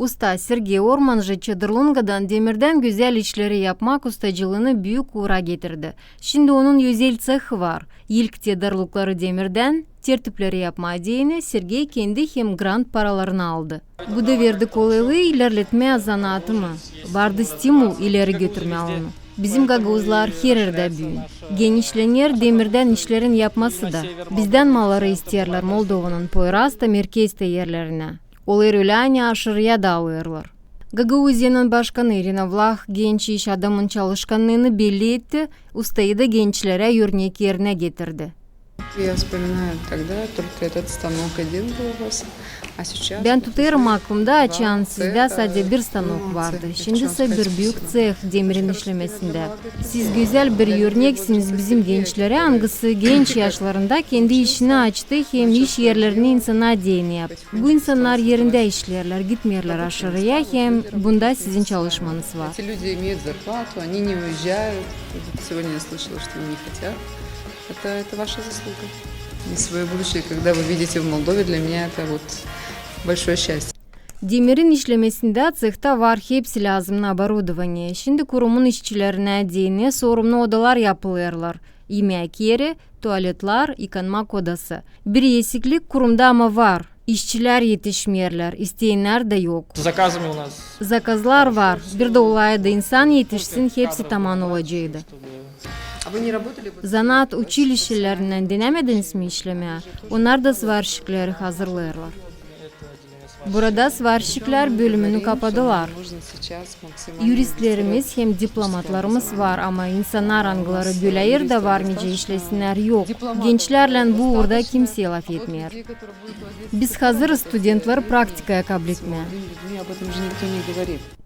Usta Sergey Ormancı Çadırlunga'dan demirden güzel işleri yapmak ustacılığını büyük uğra getirdi. Şimdi onun yüzel cehı var. İlk tedarlıkları demirden, tertipleri yapma ideyini Sergey kendi hem grant paralarını aldı. Bu da verdi kolaylığı ilerletmeye zanaatımı. Vardı stimul ileri götürme onu. Bizim gagavuzlar her yerde büyün. Genişlenir demirden işlerin yapması da. Bizden malları isterler Moldova'nın Poyraz'da merkezde yerlerine. Olar öyle aşırıya da alırlar. Gagavuzya'nın başkanı Irina Vlah genç iş adamın çalışkanlığını belli etti, ustayı da gençlere örnek yerine getirdi. Ben tutarım aklımda açan sizde sadece bir stanok vardı. Şimdi ise bir büyük ceh demirin işlemesinde. Siz güzel bir örneksiniz bizim gençlere, hangisi genç yaşlarında kendi işini açtı hem iş yerlerini insana değini yaptı. Bu insanlar yerinde işlerler, gitmiyorlar aşağıya, hem bunda sizin çalışmanız var. Это ваша заслуга. И свое будущее, когда вы видите в Молдове, для меня это вот большое счастье. Demirin işlemesinde cehta var hepsi lazım оборудование. Şimdi kurumun işçilerine değine sorumlu odalar yapılırlar. Yemek yeri, tuvaletler, yıkanmak odası. Bir eksiklik kurumda ama var. İşçiler yetişmiyorlar, isteyenler de yok. Zakazlar var. Bir de olayda insan yetişsin, hepsi tamam olacaktı. Zanaat училищелerinden denemediniz mi işlemeye? Onlar da svarşikleri hazırlarlar. Burada svarşikler bölümünü kapadılar. Juristlerimiz hem diplomatlarımız var ama insanlar angları gülayır da var nice işlesinler yok. Gençlerle bu uğurda kimseye laf etmiyor. Biz hazırız studentları praktikaya kabul etmeye.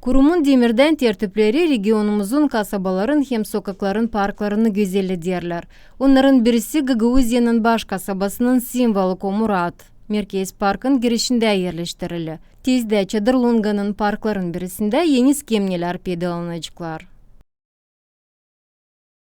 Kurumun demirden tertipleri regionumuzun kasabaların hem sokakların parklarını güzellediyorlar. Onların birisi Gagavuzya'nın baş kasabasının simvolu Komurat. Merkez Park'ın girişinde yerleştirildi. Tezde Çadırlunga'nın parkların birisinde yeni skemneler paydalanacaklar.